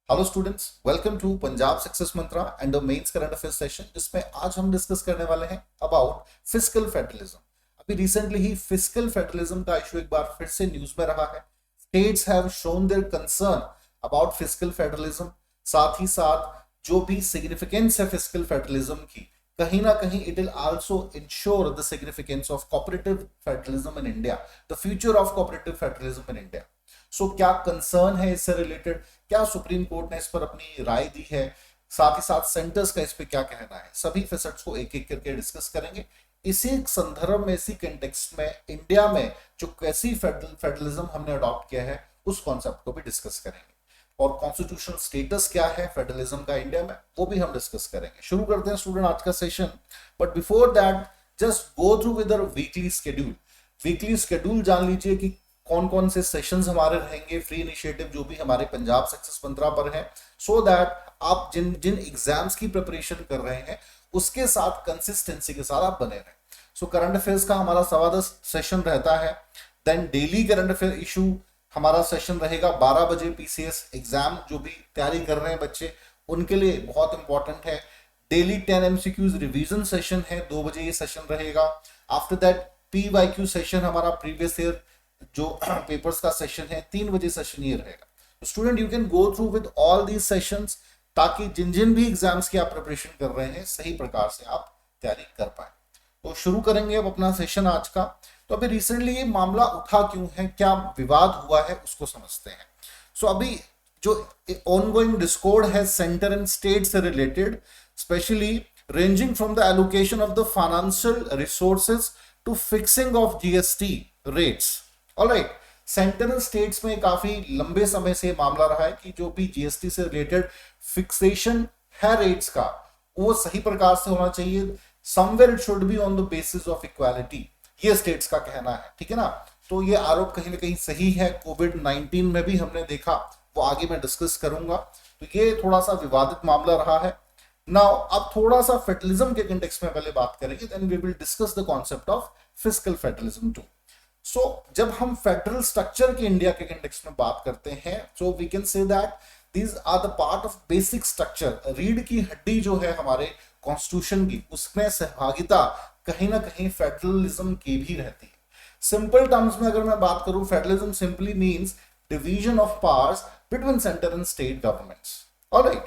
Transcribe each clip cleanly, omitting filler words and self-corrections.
Hello students, welcome to Punjab success mantra and the mains current affairs session, जिसमें आज हम discuss करने वाले हैं अबाउट फिस्कल फेडरलिज्म। अभी रिसेंटली ही फिस्कल फेडरलिज्म का इशू एक बार फिर से न्यूज में रहा है। States have shown their concern about fiscal federalism. साथ ही साथ जो भी सिग्निफिकेंस है फिस्कल फेडरलिज्म की, कहीं ना कहीं it will also ensure the significance of cooperative federalism in India, the future of cooperative federalism in India. So क्या कंसर्न है इससे रिलेटेड, क्या सुप्रीम कोर्ट ने इस पर अपनी राय दी है, साथ ही साथ सेंटर्स का इस पे क्या कहना है, सभी फैसेट्स को एक एक करके डिस्कस करेंगे। इसी संदर्भ में, इसी कंटेक्स्ट में इंडिया में जो कैसी फेडरलिज्म हमने अडॉप्ट किया है उस कॉन्सेप्ट को भी डिस्कस करेंगे, और कॉन्स्टिट्यूशनल स्टेटस क्या है फेडरलिज्म का इंडिया में वो भी हम डिस्कस करेंगे। शुरू करते हैं स्टूडेंट आज का session, but before that just go through with weekly schedule. Weekly schedule जान लीजिए कि कौन कौन से सेशंस हमारे रहेंगे, फ्री इनिशिएटिव जो भी हमारे पंजाब सक्सेस मंत्रा पर है, सो दैट आप जिन जिन एग्जाम्स की प्रिपरेशन कर रहे हैं उसके साथ कंसिस्टेंसी के साथ आप बने रहें। सो करंट अफेयर्स का हमारा 10:15 सेशन रहता है। Then daily current affair issue हमारा सेशन रहेगा 12 बजे। पीसीएस एग्जाम जो भी तैयारी कर रहे हैं बच्चे, उनके लिए बहुत इंपॉर्टेंट है। डेली 10 एमसीक्यूज रिवीजन सेशन है, 2 बजे ये सेशन रहेगा। आफ्टर दैट पीवाईक्यू सेशन हमारा प्रीवियस ईयर जो पेपर्स का सेशन है, 3 बजे सेशन ये रहेगा। Student you can go through with all these sessions, ताकि जिन जिन भी एग्जाम्स की आप प्रिपरेशन कर रहे हैं सही प्रकार से आप तैयारी कर पाए। तो शुरू करेंगे अब अपना सेशन आज का। तो अभी रिसेंटली ये मामला उठा क्यों है, क्या विवाद हुआ है, उसको समझते हैं। सो अभी जो ऑनगोइंग डिस्कॉर्ड है सेंटर एंड स्टेट से related, specially ranging from the allocation of the financial resources to fixing of GST rates. Alright, central states में काफी लंबे समय से मामला रहा है कि जो भी जीएसटी से रिलेटेड फिक्सेशन है रेट्स का, वो सही प्रकार से होना चाहिए। Somewhere it should be on the basis of equality, ये स्टेट्स का कहना है, ठीक है ना। तो ये आरोप कहीं ना कहीं सही है। कोविड-19 में भी हमने देखा, वो आगे मैं डिस्कस करूंगा। तो ये थोड़ा सा विवादित मामला रहा है। नाउ अब थोड़ा सा फेडरलिज्म के कंटेक्स्ट में पहले बात करेंगे, then we will discuss the concept of fiscal federalism too. So जब हम फेडरल स्ट्रक्चर के इंडिया के कंटेक्स्ट में बात करते हैं, so we can say that these are the part of basic structure. रीढ़ की हड्डी जो है हमारे कॉन्स्टिट्यूशन की, उसमें सहभागिता कहीं ना कहीं फेडरलिज्म की भी रहती है। सिंपल टर्म्स में अगर मैं बात करूं, federalism simply means division of powers between centre and state governments. Alright,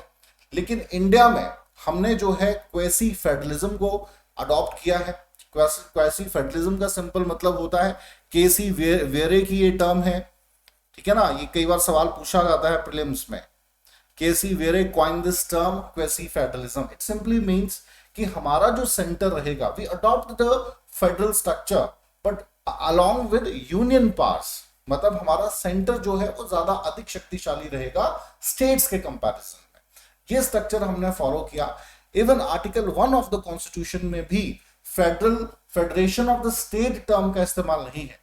लेकिन इंडिया में हमने जो है क्वेसी फेडरलिज्म को अडॉप्ट किया है। क्वेसी फेडरलिज्म का सिंपल मतलब होता है, केसी वेरे की ये टर्म है, ठीक है ना। ये कई बार सवाल पूछा जाता है प्रीलिम्स में। K C Wheare coin this term quasi federalism. It simply means कि हमारा जो सेंटर रहेगा, we adopt the federal structure but along with union powers. मतलब हमारा सेंटर जो है वो ज्यादा अधिक शक्तिशाली रहेगा स्टेट्स के कंपैरिजन में। ये स्ट्रक्चर हमने फॉलो किया। Even article 1 of the constitution में भी federation of the state term का इस्तेमाल नहीं है,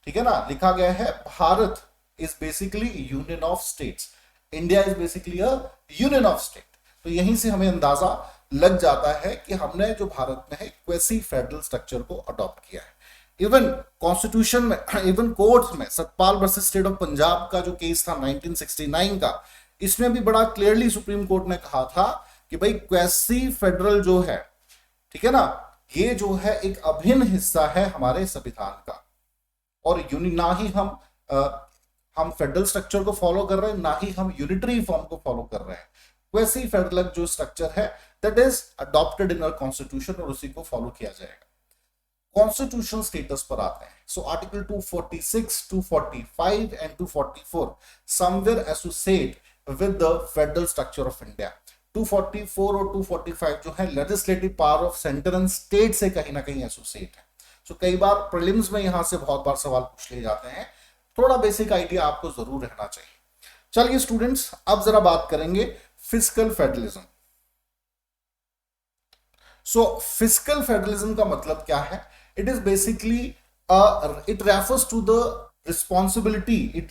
ठीक है ना। लिखा गया है Bharat is basically union of states, India is basically a union of state. तो यहीं से हमें अंदाजा लग जाता है कि हमने जो भारत में है क्वेसी फेडरल स्ट्रक्चर को अडॉप्ट किया है। इवन कॉन्स्टिट्यूशन में, इवन कोर्ट में Satpal versus state of Punjab का जो केस था 1969 का, इसमें भी बड़ा क्लियरली सुप्रीम कोर्ट ने कहा था कि भाई क्वेसी फेडरल जो है, ठीक है ना, ये जो है एक अभिन्न हिस्सा है हमारे संविधान का। और ना ही हम फेडरल स्ट्रक्चर को फॉलो कर रहे हैं, ना ही हम यूनिटरी फॉर्म को फॉलो कर रहे हैं। वैसे ही फेडरल जो स्ट्रक्चर है that is adopted in our constitution, और उसी को फॉलो किया जाएगा। कॉन्स्टिट्यूशनल स्टेटस पर आते हैं। So article 246, 245 and 244 somewhere associate with the federal structure of India. 244 और 245 जो है legislative power of centre and state से कहीं ना कहीं एसोसिएट है। सो कई बार प्रीलिम्स में यहां से बहुत बार सवाल पूछ लिए जाते हैं, थोड़ा बेसिक आइडिया आपको जरूर रहना चाहिए। चलिए स्टूडेंट्स, अब जरा बात करेंगे fiscal federalism. So fiscal federalism का मतलब क्या है? It is basically it refers to the responsibility,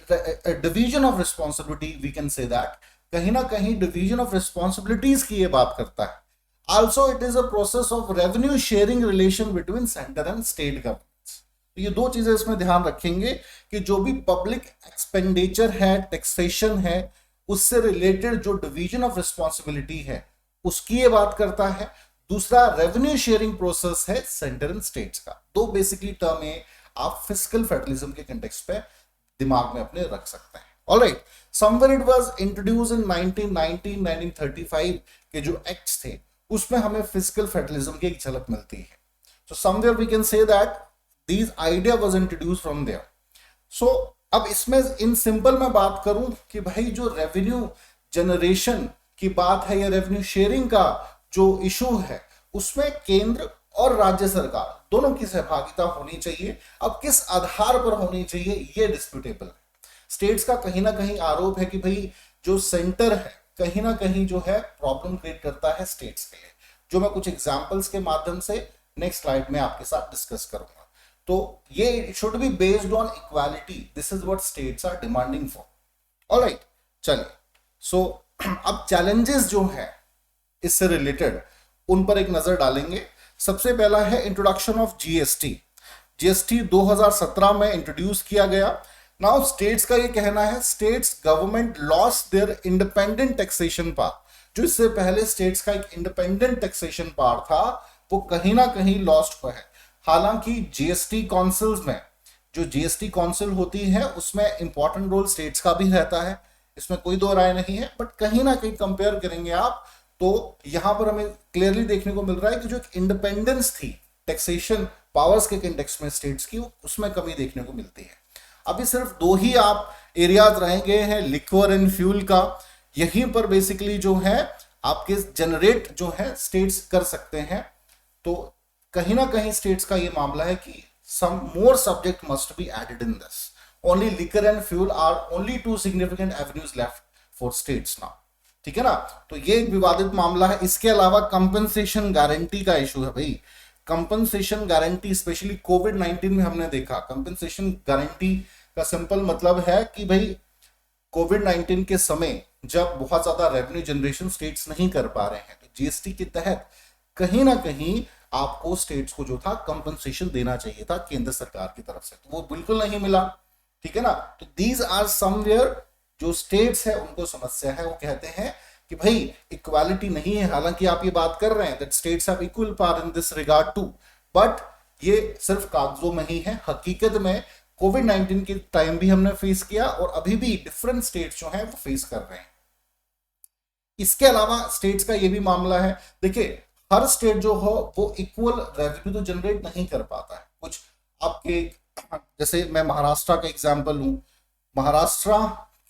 division of responsibility, we can say that. कहीं ना कहीं डिवीजन ऑफ रिस्पॉन्सिबिलिटीज की ये बात करता है। Also it is a process of revenue sharing relation between centre and state governments. तो ये दो चीजें इसमें ध्यान रखेंगे कि जो भी पब्लिक एक्सपेंडिचर है, टैक्सेशन है, उससे रिलेटेड जो डिवीजन ऑफ रिस्पॉन्सिबिलिटी है उसकी ये बात करता है। दूसरा रेवेन्यू शेयरिंग प्रोसेस है सेंटर एंड स्टेट्स का। दो बेसिकली टर्म है आप फिस्कल फेडरलिज्म के कंटेक्स्ट पे दिमाग में अपने रख सकते हैं। Alright, somewhere it was introduced in 1919 1935 के जो एक्ट्स थे उसमें हमें फिस्कल फेडरलिज्म की एक झलक मिलती है। So somewhere we can say that these idea was introduced from there. So अब इसमें इन सिंपल मैं बात करूं कि भाई जो रेवेन्यू जनरेशन की बात है या रेवेन्यू शेयरिंग का जो इशू है उसमें केंद्र और राज्य सरकार दोनों की सहभागिता होनी चाहिए। अब किस आधार पर होनी चाहिए ये डिस्प्यूटेबल है। स्टेट्स का कहीं ना कहीं आरोप है कि भाई जो सेंटर है कहीं ना कहीं जो है प्रॉब्लम क्रिएट करता है स्टेट्स के लिए, जो मैं कुछ एग्जांपल्स के माध्यम से नेक्स्ट स्लाइड में आपके साथ डिस्कस करूंगा। तो ये should be based on equality, this is what states are demanding for. Alright, चलिए सो अब चैलेंजेस जो है इससे रिलेटेड उन पर एक नजर डालेंगे। सबसे पहला है इंट्रोडक्शन ऑफ जीएसटी। जीएसटी 2017 में इंट्रोड्यूस किया गया। नाउ स्टेट्स का ये कहना है states government lost their independent taxation power. जो इससे पहले स्टेट्स का एक इंडिपेंडेंट टैक्सेशन पावर था वो कहीं ना कहीं लॉस्ट हुआ है। हालांकि जीएसटी काउंसिल्स में जो जीएसटी काउंसिल होती है उसमें इंपॉर्टेंट रोल स्टेट्स का भी रहता है, इसमें कोई दो राय नहीं है। बट कहीं ना कहीं कंपेयर करेंगे आप तो यहां पर हमें क्लियरली देखने को मिल रहा है कि जो एक इंडिपेंडेंस थी टैक्सेशन पावर्स के कंटेक्स्ट में स्टेट्स की उसमें कमी देखने को मिलती है। अभी सिर्फ दो ही आप एरियाज रह गए हैं लिक्वर एंड फ्यूल का, यहीं पर बेसिकली जो है आपके जनरेट जो है स्टेट्स कर सकते हैं। तो कहीं ना कहीं स्टेट्स का ये मामला है कि some more subject must be added in this. Only liquor and fuel are only two significant avenues left for states now. ठीक है ना, तो ये एक विवादित मामला है। इसके अलावा कंपनसेशन गारंटी का इशू है भाई। कंपनसेशन गारंटी स्पेशली कोविड-19 में हमने देखा। कंपनसेशन गारंटी का सिंपल मतलब है कि भाई कोविड-19 के समय जब बहुत ज्यादा रेवेन्यू जनरेशन स्टेट्स नहीं कर पा रहे हैं तो जीएसटी के तहत कहीं ना कहीं आपको स्टेट्स को जो था कंपनसेशन देना चाहिए था केंद्र सरकार की तरफ से, तो वो बिल्कुल नहीं मिला। ठीक है ना, तो दीज आर समवेयर जो स्टेट्स है उनको समस्या है। वो कहते हैं कि भाई इक्वालिटी नहीं है। हालांकि आप ये बात कर रहे हैं that states have equal power in this regard to, but ये सिर्फ कागजों में ही है। हकीकत में कोविड-19 के टाइम भी हमने फेस किया और अभी भी डिफरेंट स्टेट्स जो है वो फेस कर रहे हैं। इसके अलावा स्टेट्स का ये भी मामला है, देखिए हर स्टेट जो हो वो इक्वल रेवेन्यू तो जनरेट नहीं कर पाता है। कुछ आपके जैसे मैं महाराष्ट्र का एग्जांपल लूं, महाराष्ट्र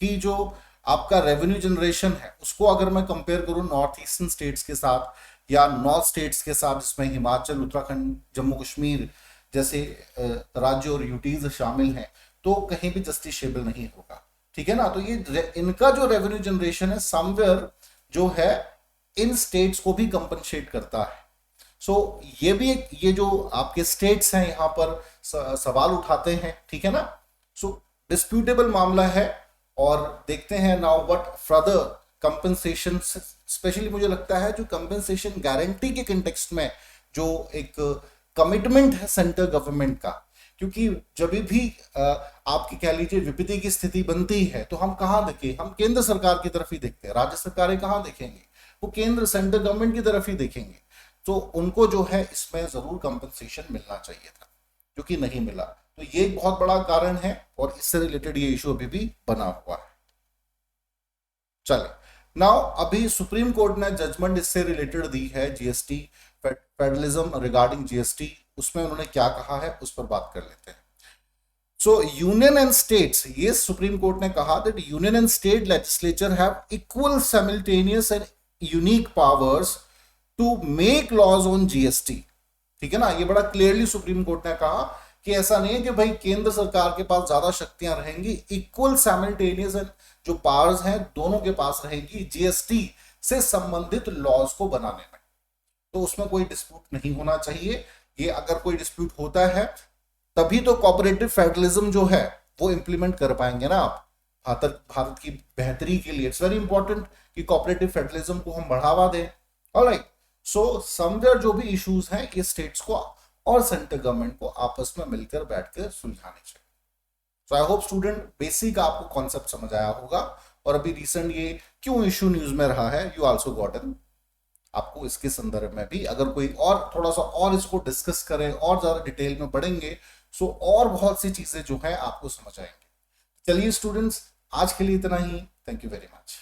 की जो आपका रेवेन्यू जनरेशन है उसको अगर मैं कंपेयर करूं नॉर्थ ईस्टर्न स्टेट्स के साथ या नॉर्थ स्टेट्स के साथ जिसमें हिमाचल, उत्तराखंड, जम्मू कश्मीर जैसे राज्य और यूटीज शामिल हैं, तो कहीं भी जस्टिसेबल नहीं होगा। ठीक है ना, तो ये इनका जो रेवेन्यू जनरेशन है समवेयर जो है इन स्टेट्स को भी कंपनसेट करता है। सो ये भी एक ये जो आपके स्टेट्स हैं यहां पर सवाल उठाते हैं। ठीक है ना, सो डिस्प्यूटेबल मामला है और देखते हैं now what further compensation. Specially मुझे लगता है जो कंपनसेशन गारंटी के कंटेक्स्ट में जो एक कमिटमेंट है सेंट्रल गवर्नमेंट का, क्योंकि जब भी आपकी कह लीजिए विपत्ति की स्थिति बनती है तो हम कहां देखें, हम केंद्र सरकार की तरफ ही देखते हैं। राज्य सरकारें कहां देखेंगे, वो केंद्र सेंट्रल गवर्नमेंट की तरफ ही देखेंगे। तो उनको जो है इसमें जरूर कंपनसेशन मिलना चाहिए था, जो कि नहीं मिला। तो ये एक बहुत बड़ा कारण है और इससे रिलेटेड ये इशू अभी भी बना हुआ है। चलिए नाउ अभी सुप्रीम कोर्ट ने जजमेंट इससे रिलेटेड दी है जीएसटी फेडरलिज्म रिगार्डिंग जीएसटी, उसमें उन्होंने क्या कहा है उस पर बात कर लेते हैं। सो यूनियन एंड स्टेट्स, ये सुप्रीम कोर्ट ने कहा that union and state legislature have equal simultaneous and unique powers to make laws on GST. ठीक है ना, ये बड़ा क्लियरली सुप्रीम कोर्ट ने कहा कि ऐसा नहीं है कि भाई केंद्र सरकार के पास ज्यादा शक्तियां रहेंगी, इक्वल साइमल्टेनियस जो पावर्स हैं दोनों के पास रहेगी जीएसटी से संबंधित लॉज को बनाने में। तो उसमें कोई डिस्प्यूट नहीं होना चाहिए। ये अगर कोई डिस्प्यूट होता है तभी तो कोऑपरेटिव फेडरलिज्म जो है वो इंप्लीमेंट कर पाएंगे ना आप भारत की बेहतरी के लिए। इट्स वेरी इंपॉर्टेंट कि कोऑपरेटिव फेडरलिज्म को हम बढ़ावा दें। ऑलराइट, सो समवेयर जो भी इश्यूज हैं ये स्टेट्स को और सेंट्रल गवर्नमेंट को आपस में मिलकर बैठकर सुलझाने चाहिए। सो आई होप स्टूडेंट बेसिक आपको कॉन्सेप्ट समझ आया होगा और अभी रिसेंट ये क्यों इशू न्यूज में रहा है, यू आल्सो गॉट इन। आपको इसके संदर्भ में भी अगर कोई और थोड़ा सा और इसको डिस्कस करें और ज्यादा डिटेल में पढ़ेंगे, सो और बहुत सी चीजें जो है आपको समझ आएंगी। चलिए स्टूडेंट्स, आज के लिए इतना ही। Thank you very much.